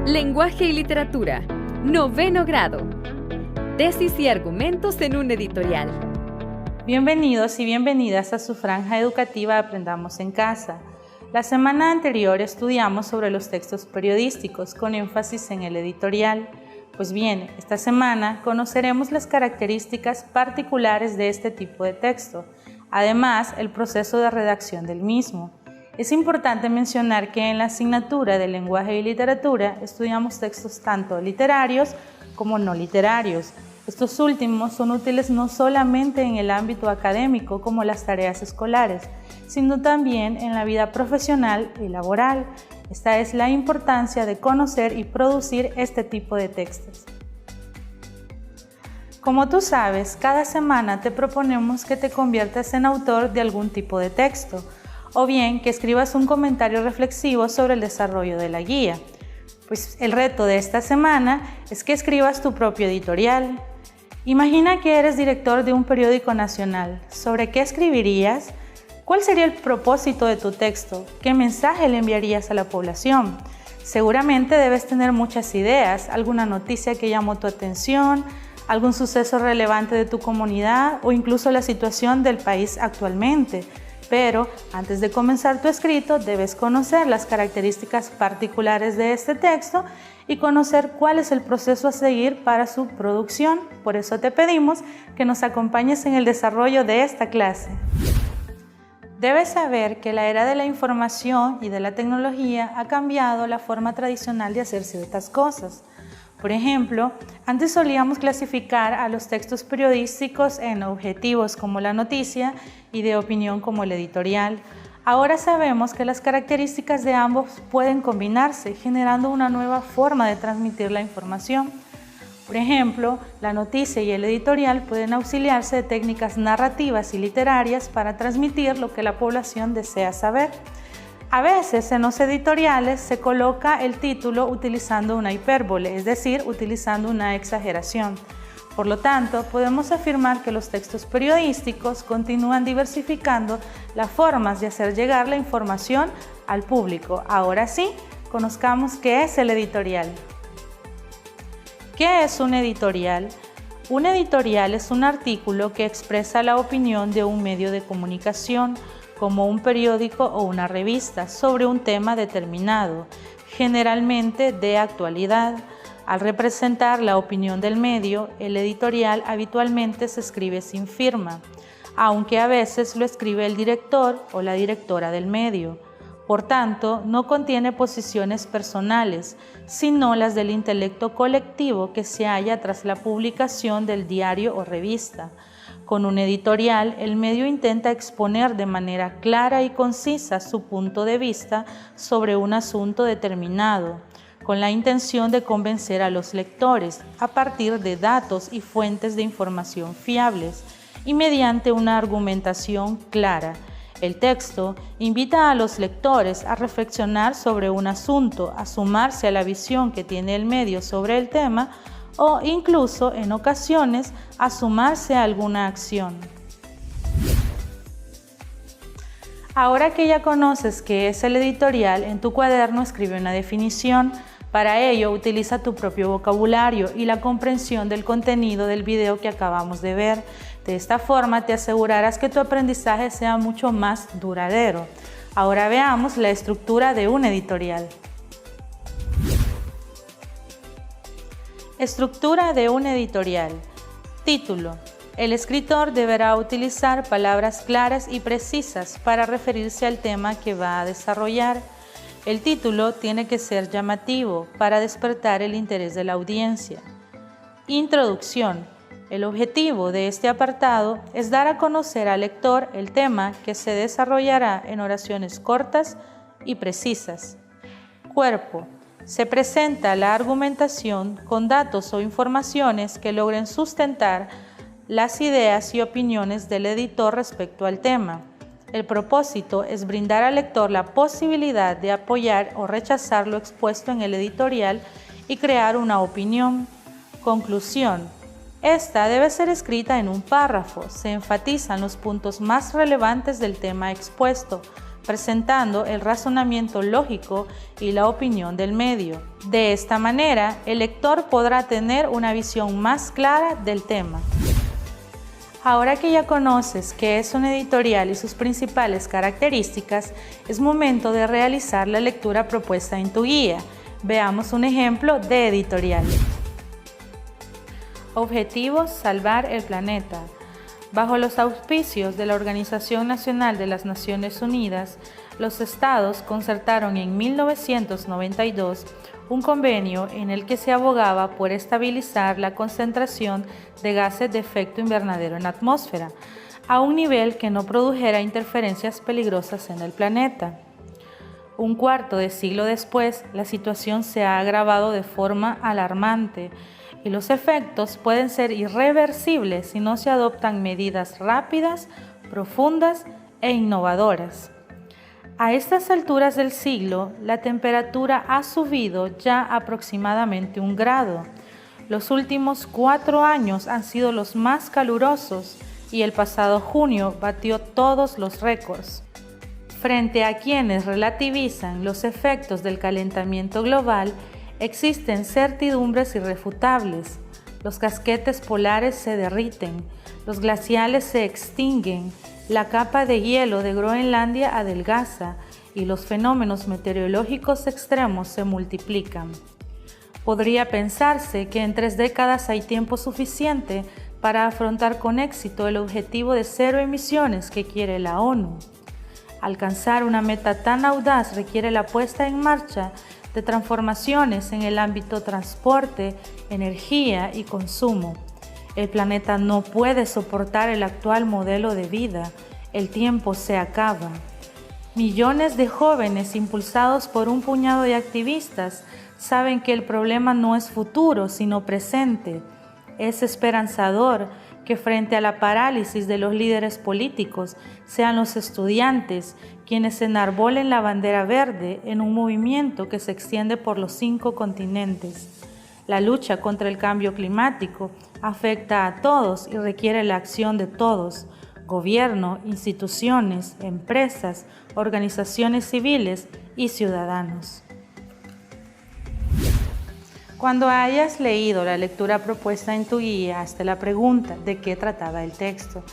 Lenguaje y literatura, 9º grado. Tesis y argumentos en un editorial. Bienvenidos y bienvenidas a su franja educativa Aprendamos en Casa. La semana anterior estudiamos sobre los textos periodísticos con énfasis en el editorial. Pues bien, esta semana conoceremos las características particulares de este tipo de texto, además el proceso de redacción del mismo. Es importante mencionar que en la asignatura de Lenguaje y Literatura estudiamos textos tanto literarios como no literarios. Estos últimos son útiles no solamente en el ámbito académico como las tareas escolares, sino también en la vida profesional y laboral. Esta es la importancia de conocer y producir este tipo de textos. Como tú sabes, cada semana te proponemos que te conviertas en autor de algún tipo de texto, o bien que escribas un comentario reflexivo sobre el desarrollo de la guía. Pues el reto de esta semana es que escribas tu propio editorial. Imagina que eres director de un periódico nacional. ¿Sobre qué escribirías? ¿Cuál sería el propósito de tu texto? ¿Qué mensaje le enviarías a la población? Seguramente debes tener muchas ideas, alguna noticia que llamó tu atención, algún suceso relevante de tu comunidad o incluso la situación del país actualmente. Pero antes de comenzar tu escrito, debes conocer las características particulares de este texto y conocer cuál es el proceso a seguir para su producción. Por eso te pedimos que nos acompañes en el desarrollo de esta clase. Debes saber que la era de la información y de la tecnología ha cambiado la forma tradicional de hacer ciertas cosas. Por ejemplo, antes solíamos clasificar a los textos periodísticos en objetivos como la noticia y de opinión como el editorial. Ahora sabemos que las características de ambos pueden combinarse, generando una nueva forma de transmitir la información. Por ejemplo, la noticia y el editorial pueden auxiliarse de técnicas narrativas y literarias para transmitir lo que la población desea saber. A veces en los editoriales se coloca el título utilizando una hipérbole, es decir, utilizando una exageración. Por lo tanto, podemos afirmar que los textos periodísticos continúan diversificando las formas de hacer llegar la información al público. Ahora sí, conozcamos qué es el editorial. ¿Qué es un editorial? Un editorial es un artículo que expresa la opinión de un medio de comunicación, como un periódico o una revista, sobre un tema determinado, generalmente de actualidad. Al representar la opinión del medio, el editorial habitualmente se escribe sin firma, aunque a veces lo escribe el director o la directora del medio. Por tanto, no contiene posiciones personales, sino las del intelecto colectivo que se halla tras la publicación del diario o revista. Con un editorial, el medio intenta exponer de manera clara y concisa su punto de vista sobre un asunto determinado, con la intención de convencer a los lectores a partir de datos y fuentes de información fiables y mediante una argumentación clara. El texto invita a los lectores a reflexionar sobre un asunto, a sumarse a la visión que tiene el medio sobre el tema o incluso, en ocasiones, a sumarse a alguna acción. Ahora que ya conoces qué es el editorial, en tu cuaderno escribe una definición. Para ello, utiliza tu propio vocabulario y la comprensión del contenido del video que acabamos de ver. De esta forma, te asegurarás que tu aprendizaje sea mucho más duradero. Ahora veamos la estructura de un editorial. Estructura de un editorial. Título. El escritor deberá utilizar palabras claras y precisas para referirse al tema que va a desarrollar. El título tiene que ser llamativo para despertar el interés de la audiencia. Introducción. El objetivo de este apartado es dar a conocer al lector el tema que se desarrollará en oraciones cortas y precisas. Cuerpo. Se presenta la argumentación con datos o informaciones que logren sustentar las ideas y opiniones del editor respecto al tema. El propósito es brindar al lector la posibilidad de apoyar o rechazar lo expuesto en el editorial y crear una opinión. Conclusión. Esta debe ser escrita en un párrafo. Se enfatizan los puntos más relevantes del tema expuesto. presentando el razonamiento lógico y la opinión del medio. De esta manera, el lector podrá tener una visión más clara del tema. Ahora que ya conoces qué es un editorial y sus principales características, es momento de realizar la lectura propuesta en tu guía. Veamos un ejemplo de editorial. Objetivos: salvar el planeta. Bajo los auspicios de la Organización Nacional de las Naciones Unidas, los estados concertaron en 1992 un convenio en el que se abogaba por estabilizar la concentración de gases de efecto invernadero en la atmósfera, a un nivel que no produjera interferencias peligrosas en el planeta. Un cuarto de siglo después, la situación se ha agravado de forma alarmante, y los efectos pueden ser irreversibles si no se adoptan medidas rápidas, profundas e innovadoras. A estas alturas del siglo, la temperatura ha subido ya aproximadamente 1 grado. Los últimos 4 años han sido los más calurosos y el pasado junio batió todos los récords. Frente a quienes relativizan los efectos del calentamiento global, existen certidumbres irrefutables. Los casquetes polares se derriten, los glaciales se extinguen, la capa de hielo de Groenlandia adelgaza y los fenómenos meteorológicos extremos se multiplican. Podría pensarse que en 3 décadas hay tiempo suficiente para afrontar con éxito el objetivo de 0 emisiones que quiere la ONU. Alcanzar una meta tan audaz requiere la puesta en marcha de transformaciones en el ámbito transporte, energía y consumo. El planeta no puede soportar el actual modelo de vida. El tiempo se acaba. Millones de jóvenes impulsados por un puñado de activistas saben que el problema no es futuro, sino presente. Es esperanzador que frente a la parálisis de los líderes políticos sean los estudiantes quienes enarbolen la bandera verde en un movimiento que se extiende por los 5 continentes. La lucha contra el cambio climático afecta a todos y requiere la acción de todos: gobierno, instituciones, empresas, organizaciones civiles y ciudadanos. Cuando hayas leído la lectura propuesta en tu guía, hazte la pregunta de qué trataba el texto.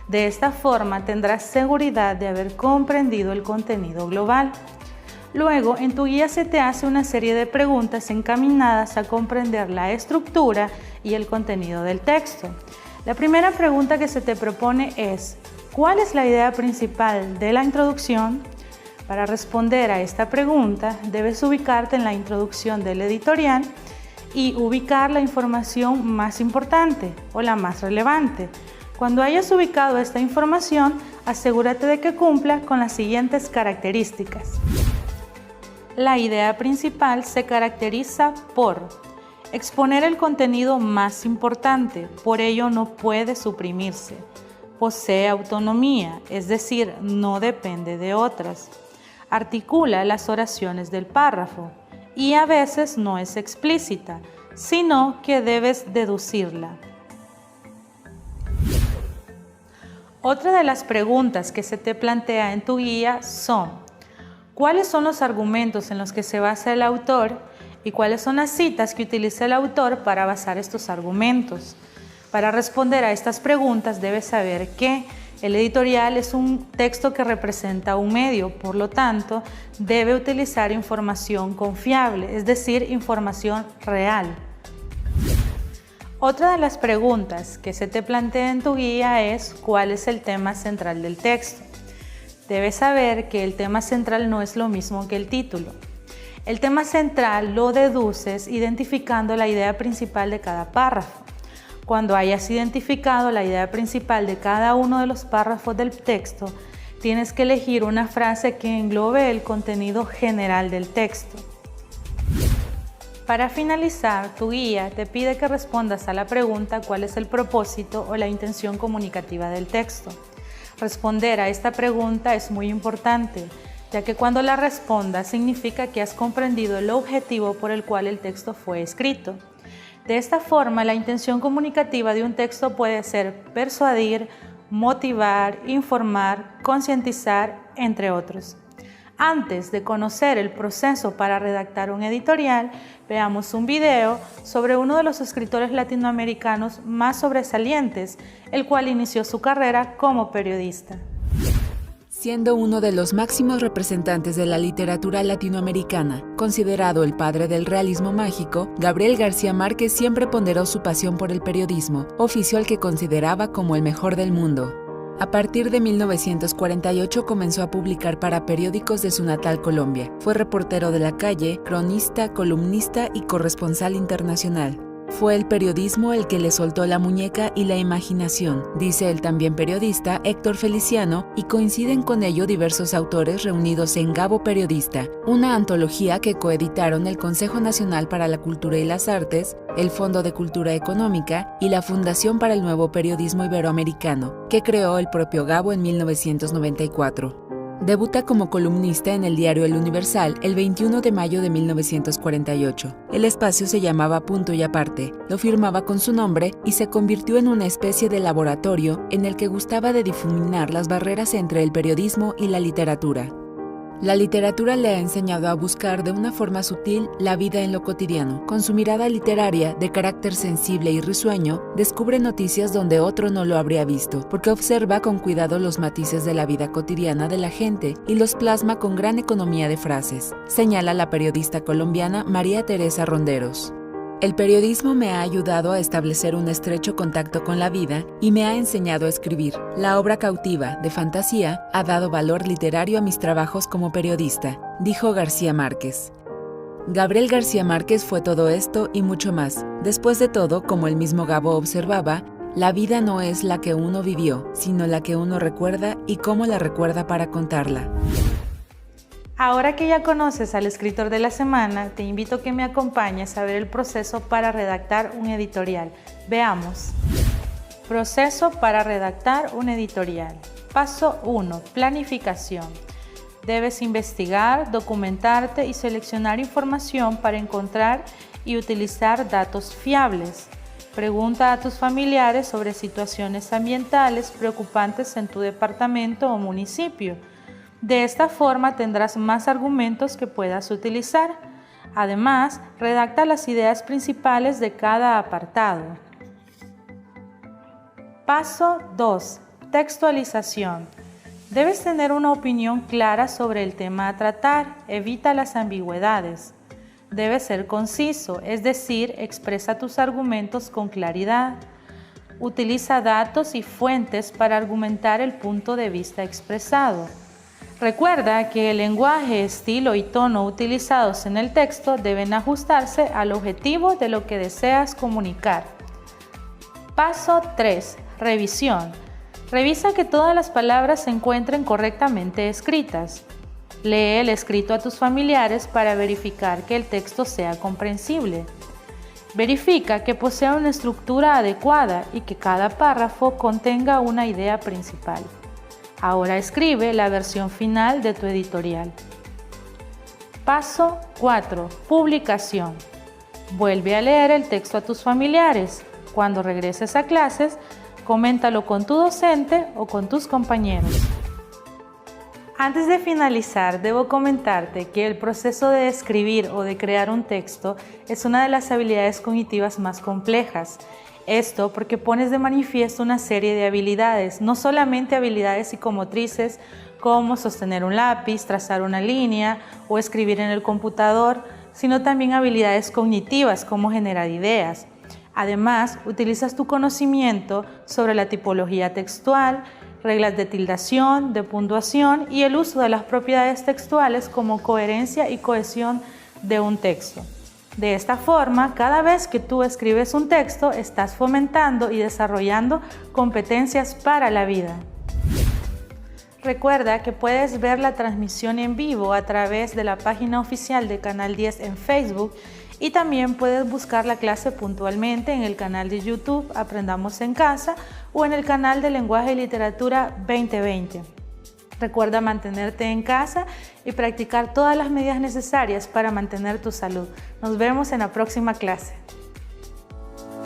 De esta forma tendrás seguridad de haber comprendido el contenido global. Luego, en tu guía se te hace una serie de preguntas encaminadas a comprender la estructura y el contenido del texto. La primera pregunta que se te propone es: ¿cuál es la idea principal de la introducción? Para responder a esta pregunta, debes ubicarte en la introducción del editorial y ubicar la información más importante o la más relevante. Cuando hayas ubicado esta información, asegúrate de que cumpla con las siguientes características. La idea principal se caracteriza por exponer el contenido más importante, por ello no puede suprimirse. Posee autonomía, es decir, no depende de otras. Articula las oraciones del párrafo y a veces no es explícita, sino que debes deducirla. Otra de las preguntas que se te plantea en tu guía son: ¿cuáles son los argumentos en los que se basa el autor y cuáles son las citas que utiliza el autor para basar estos argumentos? Para responder a estas preguntas debes saber que el editorial es un texto que representa un medio, por lo tanto, debe utilizar información confiable, es decir, información real. Otra de las preguntas que se te plantea en tu guía es: ¿cuál es el tema central del texto? Debes saber que el tema central no es lo mismo que el título. El tema central lo deduces identificando la idea principal de cada párrafo. Cuando hayas identificado la idea principal de cada uno de los párrafos del texto, tienes que elegir una frase que englobe el contenido general del texto. Para finalizar, tu guía te pide que respondas a la pregunta: ¿cuál es el propósito o la intención comunicativa del texto? Responder a esta pregunta es muy importante, ya que cuando la respondas significa que has comprendido el objetivo por el cual el texto fue escrito. De esta forma, la intención comunicativa de un texto puede ser persuadir, motivar, informar, concientizar, entre otros. Antes de conocer el proceso para redactar un editorial, veamos un video sobre uno de los escritores latinoamericanos más sobresalientes, el cual inició su carrera como periodista. Siendo uno de los máximos representantes de la literatura latinoamericana, considerado el padre del realismo mágico, Gabriel García Márquez siempre ponderó su pasión por el periodismo, oficio al que consideraba como el mejor del mundo. A partir de 1948 comenzó a publicar para periódicos de su natal Colombia. Fue reportero de la calle, cronista, columnista y corresponsal internacional. Fue el periodismo el que le soltó la muñeca y la imaginación, dice el también periodista Héctor Feliciano, y coinciden con ello diversos autores reunidos en Gabo Periodista, una antología que coeditaron el Consejo Nacional para la Cultura y las Artes, el Fondo de Cultura Económica y la Fundación para el Nuevo Periodismo Iberoamericano, que creó el propio Gabo en 1994. Debuta como columnista en el diario El Universal el 21 de mayo de 1948. El espacio se llamaba Punto y Aparte, lo firmaba con su nombre y se convirtió en una especie de laboratorio en el que gustaba de difuminar las barreras entre el periodismo y la literatura. La literatura le ha enseñado a buscar de una forma sutil la vida en lo cotidiano. Con su mirada literaria, de carácter sensible y risueño, descubre noticias donde otro no lo habría visto, porque observa con cuidado los matices de la vida cotidiana de la gente y los plasma con gran economía de frases, señala la periodista colombiana María Teresa Ronderos. El periodismo me ha ayudado a establecer un estrecho contacto con la vida y me ha enseñado a escribir. La obra cautiva, de fantasía, ha dado valor literario a mis trabajos como periodista, dijo García Márquez. Gabriel García Márquez fue todo esto y mucho más. Después de todo, como el mismo Gabo observaba, la vida no es la que uno vivió, sino la que uno recuerda y cómo la recuerda para contarla. Ahora que ya conoces al escritor de la semana, te invito a que me acompañes a ver el proceso para redactar un editorial. Veamos. Proceso para redactar un editorial. Paso 1. Planificación. Debes investigar, documentarte y seleccionar información para encontrar y utilizar datos fiables. Pregunta a tus familiares sobre situaciones ambientales preocupantes en tu departamento o municipio. De esta forma tendrás más argumentos que puedas utilizar. Además, redacta las ideas principales de cada apartado. Paso 2. Textualización. Debes tener una opinión clara sobre el tema a tratar. Evita las ambigüedades. Debes ser conciso, es decir, expresa tus argumentos con claridad. Utiliza datos y fuentes para argumentar el punto de vista expresado. Recuerda que el lenguaje, estilo y tono utilizados en el texto deben ajustarse al objetivo de lo que deseas comunicar. Paso 3. Revisión. Revisa que todas las palabras se encuentren correctamente escritas. Lee el escrito a tus familiares para verificar que el texto sea comprensible. Verifica que posea una estructura adecuada y que cada párrafo contenga una idea principal. Ahora escribe la versión final de tu editorial. Paso 4. Publicación. Vuelve a leer el texto a tus familiares. Cuando regreses a clases, coméntalo con tu docente o con tus compañeros. Antes de finalizar, debo comentarte que el proceso de escribir o de crear un texto es una de las habilidades cognitivas más complejas. Esto porque pones de manifiesto una serie de habilidades, no solamente habilidades psicomotrices como sostener un lápiz, trazar una línea o escribir en el computador, sino también habilidades cognitivas como generar ideas. Además, utilizas tu conocimiento sobre la tipología textual, reglas de tildación, de puntuación y el uso de las propiedades textuales como coherencia y cohesión de un texto. De esta forma, cada vez que tú escribes un texto, estás fomentando y desarrollando competencias para la vida. Recuerda que puedes ver la transmisión en vivo a través de la página oficial de Canal 10 en Facebook y también puedes buscar la clase puntualmente en el canal de YouTube Aprendamos en Casa o en el canal de Lenguaje y Literatura 2020. Recuerda mantenerte en casa y practicar todas las medidas necesarias para mantener tu salud. Nos vemos en la próxima clase.